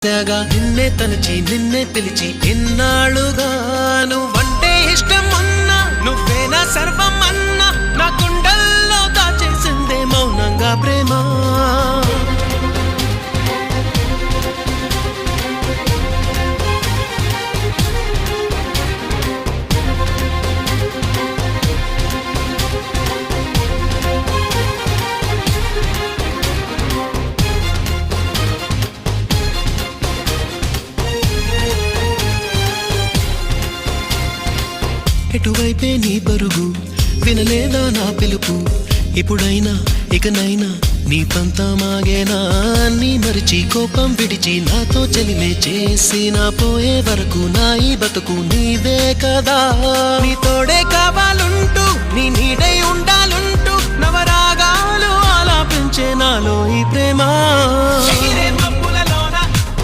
నిన్నే తలచి నిన్నే పిలిచి ఎన్నాళ్ళుగా నువ్వంటే ఇష్టం ఉన్నా నువ్వే నా సర్వం అన్నా నా గుండెల్లో దాచేసిందే మౌనంగా ప్రేమ. ఎటువైపే నీ పరుగు వినలేదా నా పిలుపు ఇప్పుడైనా ఇకనైనా నీ పంతమాగేనా నీ మరిచి కోపం విడిచి నాతో చెలిమే చేసి నా పోయే వరకు నా ఈ బతుకు నీవే కదా. నీ తోడే కావాలంటూ నీ నీడై ఉండాలంటూ నవరాగాలు ఆలాపించే నాలో ఈ ప్రేమ.